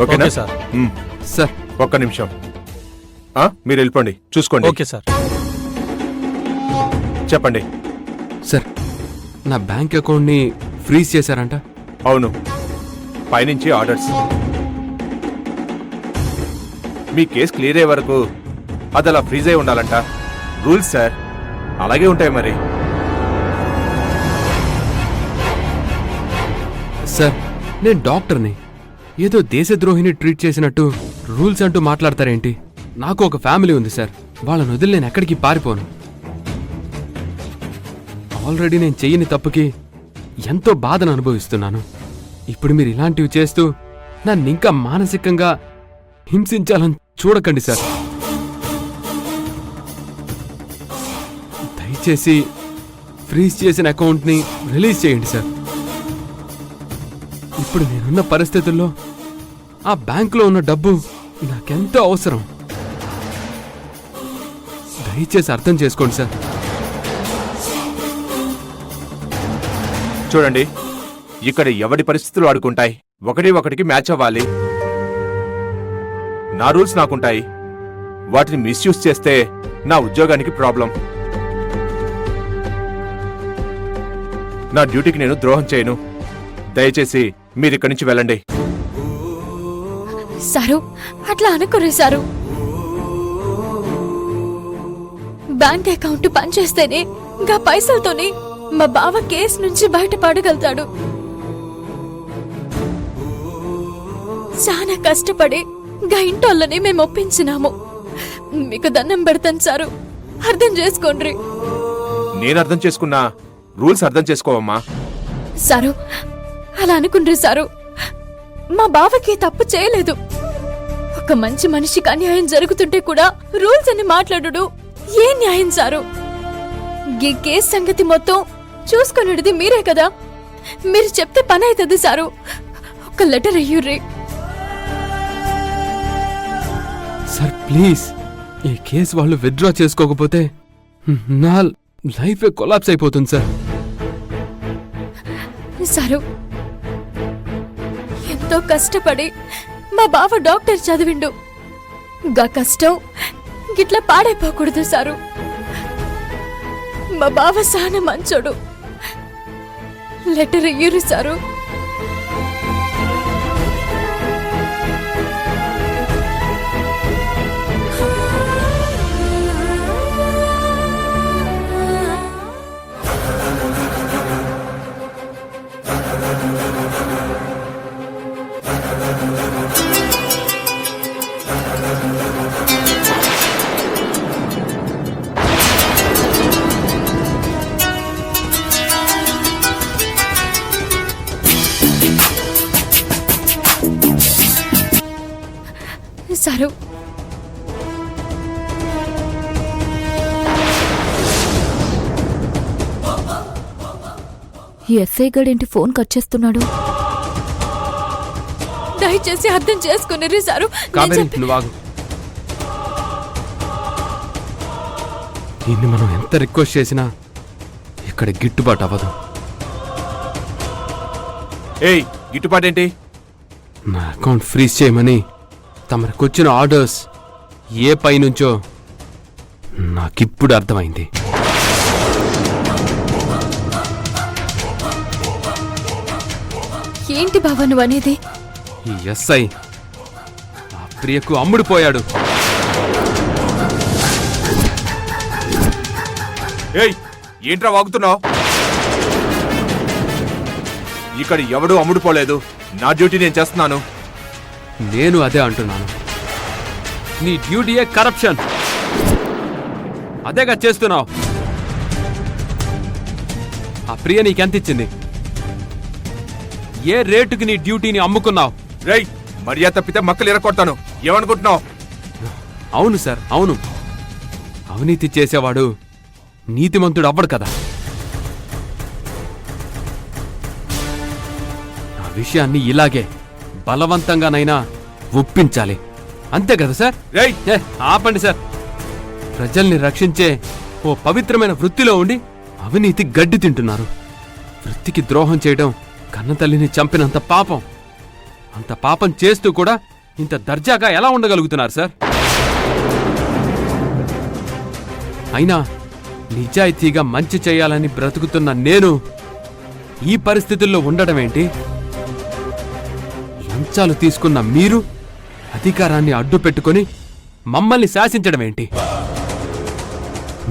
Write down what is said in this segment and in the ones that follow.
ఓకేనా sir. Sir ఒక్క నిమిషం. మీరు వెళ్ళిపోండి, చూసుకోండి. Okay sir. చెప్పండి. సార్ నా బ్యాంక్ అకౌంట్ని ఫ్రీజ్ చేశారంట. అవును, పైనుంచి ఆర్డర్స్. మీ కేసు క్లియర్ అయ్యే వరకు అది అలా ఫ్రీజ్ అయి ఉండాలంట. రూల్స్ సార్, అలాగే ఉంటాయి మరి. సార్ నేను డాక్టర్ని, ఏదో దేశద్రోహిని ట్రీట్ చేసినట్టు రూల్స్ అంటూ మాట్లాడతారేంటి? నాకు ఒక ఫ్యామిలీ ఉంది సార్, వాళ్ళని వదిలి నేను ఎక్కడికి పారిపోను. ఆల్రెడీ నేను చెయ్యని తప్పుకి ఎంతో బాధను అనుభవిస్తున్నాను. ఇప్పుడు మీరు ఇలాంటివి చేస్తూ నన్ను ఇంకా మానసికంగా హింసించాలని చూడకండి సార్. దయచేసి ఫ్రీజ్ చేసిన అకౌంట్ని రిలీజ్ చేయండి సార్. ఇప్పుడు నేనున్న పరిస్థితుల్లో ఆ బ్యాంకులో ఉన్న డబ్బు నాకెంతో అవసరం. దయచేసి అర్థం చేసుకోండి సార్. చూడండి, ఇక్కడ ఎవడి పరిస్థితులు ఆడుకుంటాయి, ఒకటికి మ్యాచ్ అవ్వాలి. నా రూల్స్ నాకుంటాయి, వాటిని మిస్యూజ్ చేస్తే నా ఉద్యోగానికి ప్రాబ్లం. నా డ్యూటీకి నేను ద్రోహం చేయను. దయచేసి మీరిక్కడి నుంచి వెళ్ళండి. సారు, అట్లా అనుకునే సారు. బ్యాంక్ అకౌంట్ పనిచేస్తేనే ఇంకా పైసలతోనే మా బావ కేసు నుంచి బయటపడగలుగుతాడు. చాలా కష్టపడి గా ఇంటోళ్ళని మేము ఒప్పించినాము. మీకు దండం పెడతాను సారు, అర్థం చేసుకోండి. నేను అర్థం చేసుకున్నా, రూల్స్ అర్థం చేసుకోవమ్మా. సారు అలా అనుకుండ్రి సారు. మా బావకి తప్పు చేయలేదు. ఒక మంచి మనిషికి అన్యాయం జరుగుతుంటే కూడా రూల్స్ అని మాట్లాడు ఏ న్యాయం సారు? ఈ కేసు సంగతి మొత్తం చూసుకునేది మీరే కదా. మీరు చెప్తే పని అవుతుంది సారు. ఒక లెటర్ అయ్యుర్రి సార్ ప్లీజ్, ఈ కేసు వాళ్ళు విత్డ్రా చేసుకోకపోతే నా లైఫ్ కొలాప్స్ అయిపోతుంది సార్. సారు, ఎంతో కష్టపడి మా బావ డాక్టర్ చదివిండు. గా కష్టం గిట్లా పాడైపోకూడదు సారు. మా బావ సాన మంచోడు. లెటర్ ఇయ్యురు సారు. సారు, ఎస్ఐ గడేంటి ఫోన్ కట్ చేస్తున్నాడు? దయచేసి అర్థం చేసుకుని సారు. కావేరి, నువ్వు ఆగు. దీన్ని మనం ఎంత రిక్వెస్ట్ చేసినా ఇక్కడ గిట్టుబాటు అవ్వదు. ఏయ్, గిట్టుబాటేంటి? నా అకౌంట్ ఫ్రీజ్ చేయమని తమరికొచ్చిన ఆర్డర్స్ ఏ పైనుంచో నాకిప్పుడు అర్థమైంది. ఏంటి బావా నువ్వు అనేది? ఈ ఎస్ఐ ఆ ప్రియకు అమ్ముడుపోయాడు. ఏయ్, ఏంట్రా వాగుతున్నావు? ఇక్కడ ఎవడూ అమ్ముడుపోలేదు. నా డ్యూటీ నేను చేస్తున్నాను. నేను అదే అంటున్నాను. నీ డ్యూటీయే కరప్షన్. అదేగా చేస్తున్నావు. ఆ ప్రియ నీకెంత ఇచ్చింది? ఏ రేటుకి నీ డ్యూటీని అమ్ముకున్నావు? రేయ్, మర్యాద తప్పితే మక్కలు ఎరకొడతాను. ఏమనుకుంటున్నావు? అవును సార్, అవును. అవినీతి చేసేవాడు నీతిమంతుడు అవ్వడు కదా. ఆ విషయాన్ని ఇలాగే బలవంతంగానైనా ఒప్పించాలి, అంతే కదా సార్? రేయ్, ఆపండి సార్. ప్రజల్ని రక్షించే ఓ పవిత్రమైన వృత్తిలో ఉండి అవినీతి గడ్డి తింటున్నారు. వృత్తికి ద్రోహం చేయడం కన్నతల్లిని చంపినంత పాపం. అంత పాపం చేస్తూ కూడా ఇంత దర్జాగా ఎలా ఉండగలుగుతున్నారు సార్? అయినా నిజాయితీగా మంచి చేయాలని బ్రతుకుతున్న నేను ఈ పరిస్థితుల్లో ఉండడం ఏంటి? లంచాలు తీసుకున్న మీరు అధికారాన్ని అడ్డు పెట్టుకొని మమ్మల్ని శాసించడం ఏంటి?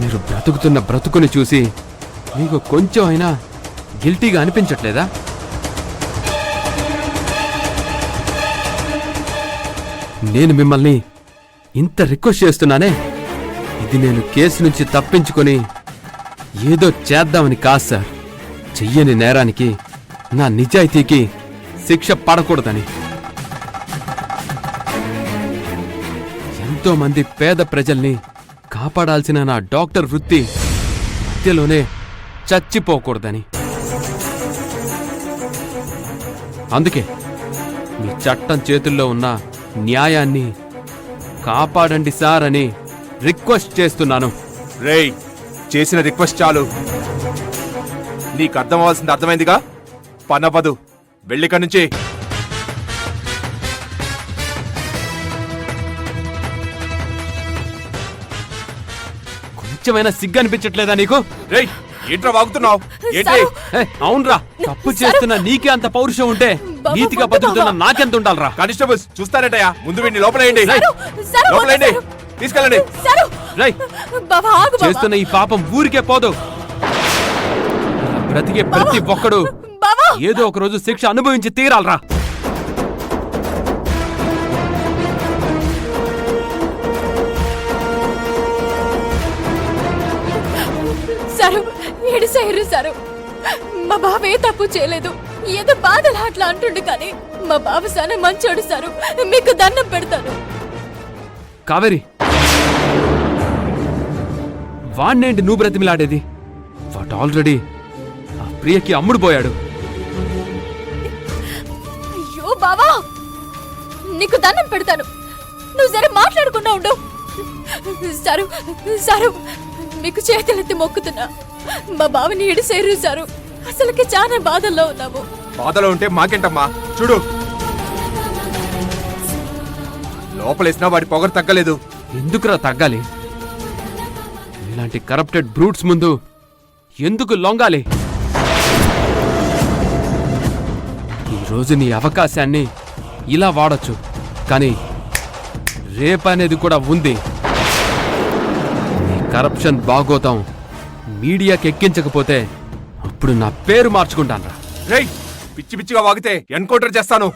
మీరు బ్రతుకుతున్న బ్రతుకుని చూసి మీకు కొంచెం అయినా గిల్టీగా అనిపించట్లేదా? నేను మిమ్మల్ని ఇంత రిక్వెస్ట్ చేస్తున్నానే, ఇది నేను కేసు నుంచి తప్పించుకొని ఏదో చేద్దామని కాదు సార్. చెయ్యని నేరానికి, నా నిజాయితీకి శిక్ష పడకూడదని. ఎంతో మంది పేద ప్రజల్ని కాపాడాల్సిన నా డాక్టర్ వృత్తి మధ్యలోనే చచ్చిపోకూడదని. అందుకే మీ చట్టం చేతుల్లో ఉన్న న్యాయాన్ని కాపాడండి సార్ అని రిక్వెస్ట్ చేస్తున్నాను. రేయ్, చేసిన రిక్వెస్ట్ చాలు. నీకు అర్థం అవ్వాల్సింది అర్థమైందిగా. పనపదు, వెళ్ళిక నుంచి. కొంచెమైనా సిగ్గు అనిపించట్లేదా నీకు? రేయ్, ఏంట్రా వాగుతున్నావు? ఏంటి? అవునరా, తప్పు చేస్తున్న నీకే అంత పౌరుషం ఉంటే నీతిగా బతుకుతున్న నాకెంత ఉండాలరా? కానిస్టేబుల్స్ చూస్తారేటయ్యా, ముందు వీడిని లోపలేయండి. సారు, సారు, లోపలేయండి, సారు. తీసుకెళ్ళండి. సారు, రేయ్, బావా, ఆగు బావా. చేస్తున్న ఈ పాపం ఊరికే పోదు. ఇలా బ్రతికే ప్రతి ఒక్కడు బావా. ఏదో ఒక రోజు శిక్ష అనుభవించి తీరాలరా. Sir, ఏడిసేయరు sir. మా బావ ఏ తప్పు చేయలేదు. ఏదో బాధలు అట్లా అంటుండు కానీ మా బావ సాన మంచోడు సారు. మీకు దండం పెడతాను. కావేరి, వాణ్ణేంటి నువ్వు బ్రతిమిలాడేది? వాట్ ఆల్రెడీ ఆ ప్రియకి అమ్ముడు పోయాడు. అయ్యో బావా, నీకు దండం పెడతాను. నువ్వు సరే మాట్లాడకుండా ఉండు. సారు, సారు, మీకు చేతులెత్తి మొక్కుతున్నా. మా బావని ఏడిసేరు సారు. అసలుకి చాలా బాధల్లో ఉన్నాము. బాధలో ఉంటే మాకేంటమ్మా? చూడు, లోపలేసినా వాడి పొగరు తగ్గలేదు. ఎందుకురా తగ్గాలి? ఇలాంటి కరప్టెడ్ బ్రూట్స్ ముందు ఎందుకు లొంగాలి? ఈరోజు నీ అవకాశాన్ని ఇలా వాడొచ్చు, కానీ రేపనేది కూడా ఉంది. నీ కరప్షన్ బాగోతాం మీడియాకి ఎక్కించకపోతే అప్పుడు నా పేరు మార్చుకుంటానురా. రేయ్, పిచ్చి పిచ్చిగా వాగితే ఎన్కౌంటర్ చేస్తాను.